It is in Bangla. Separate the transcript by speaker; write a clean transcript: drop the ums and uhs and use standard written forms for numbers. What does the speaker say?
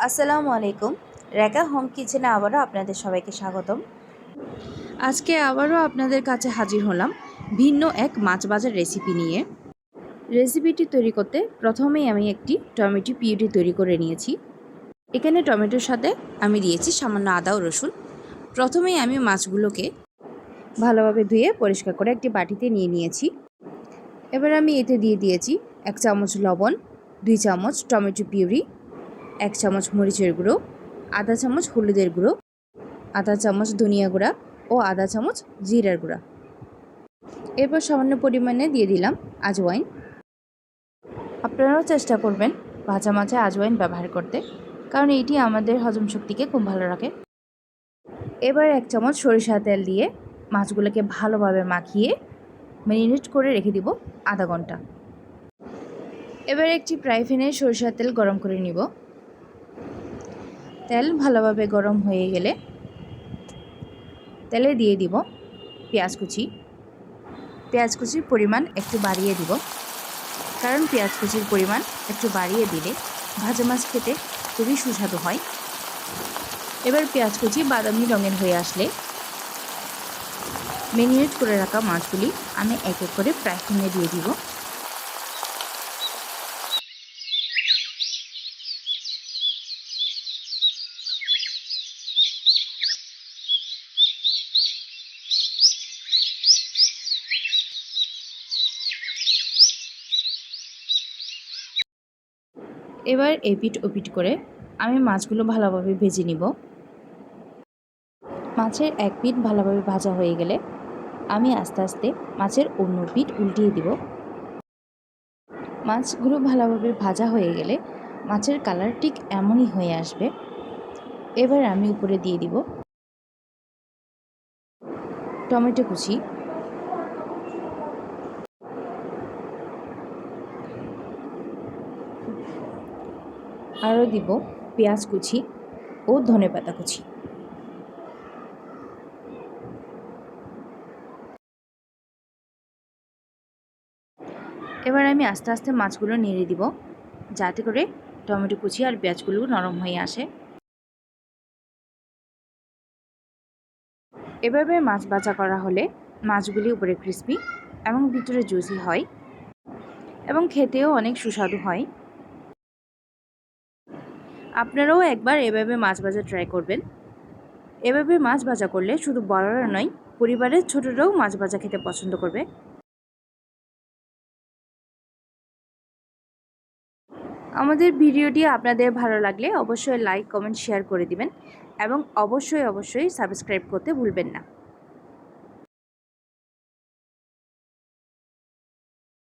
Speaker 1: আসসালামু আলাইকুম। রেখা হোম কিচেনে আবারও আপনাদের সবাইকে স্বাগতম। আজকে আবারও আপনাদের কাছে হাজির হলাম ভিন্ন এক মাছ ভাজার রেসিপি নিয়ে। রেসিপিটি তৈরি করতে প্রথমেই আমি একটি টমেটো পিউরি তৈরি করে নিয়েছি। এখানে টমেটোর সাথে আমি দিয়েছি সামান্য আদা ও রসুন। প্রথমেই আমি মাছগুলোকে ভালোভাবে ধুয়ে পরিষ্কার করে একটি বাটিতে নিয়ে নিয়েছি। এবার আমি এতে দিয়ে দিয়েছি 1 চামচ লবণ, 2 চামচ টমেটো পিউরি, 1 চামচ মরিচের গুঁড়ো, আধা চামচ হলুদের গুঁড়ো, আধা চামচ ধনিয়া গুঁড়া ও আধা চামচ জিরার গুঁড়া। এরপর সামান্য পরিমাণে দিয়ে দিলাম আজওয়াইন। আপনারাও চেষ্টা করবেন ভাজা মাছে আজওয়াইন ব্যবহার করতে, কারণ এটি আমাদের হজম শক্তিকে খুব ভালো রাখে। এবার 1 চামচ সরিষা তেল দিয়ে মাছগুলোকে ভালোভাবে মাখিয়ে ম্যারিনেট করে রেখে দিব আধা ঘন্টা। এবার একটি ফ্রাই প্যানে সরিষার তেল গরম করে নিব। তেল ভালোভাবে গরম হয়ে গেলে তেলে দিয়ে দিব পেঁয়াজ কুচি। পেঁয়াজ কুচির পরিমাণ একটু বাড়িয়ে দিব, কারণ পেঁয়াজ কুচির পরিমাণ একটু বাড়িয়ে দিলে ভাজা মাছ খেতে খুবই সুস্বাদু হয়। এবার পেঁয়াজ কুচি বাদামি রঙের হয়ে আসলে ম্যারিনেট করে রাখা মাছগুলি আমি এক এক করে ফ্রাই প্যানে দিয়ে দিব। এবার এপিট ওপিট করে আমি মাছগুলো ভালোভাবে ভেজে নিব। মাছের এক পিঠ ভালোভাবে ভাজা হয়ে গেলে আমি আস্তে আস্তে মাছের অন্য পিঠ উল্টিয়ে দিব। মাছগুলো ভালোভাবে ভাজা হয়ে গেলে মাছের কালার ঠিক এমনই হয়ে আসবে। এবার আমি উপরে দিয়ে দিব টমেটো কুচি, আরও দিব পেঁয়াজ কুচি ও ধনেপাতা কুচি। এবার আমি আস্তে আস্তে মাছগুলো নেড়ে দিব, যাতে করে টমেটো কুচি আর পেঁয়াজগুলো নরম হয়ে আসে। এভাবে মাছ ভাজা করা হলে মাছগুলি উপরে ক্রিস্পি এবং ভিতরে জুসি হয় এবং খেতেও অনেক সুস্বাদু হয়। আপনারাও একবার এভাবে মাছ ভাজা ট্রাই করবেন। এভাবে মাছ ভাজা করলে শুধু বড়রা নয়, পরিবারের ছোটরাও মাছ ভাজা খেতে পছন্দ করবে। আমাদের ভিডিওটি আপনাদের ভালো লাগলে অবশ্যই লাইক, কমেন্ট, শেয়ার করে দিবেন এবং অবশ্যই সাবস্ক্রাইব করতে ভুলবেন না।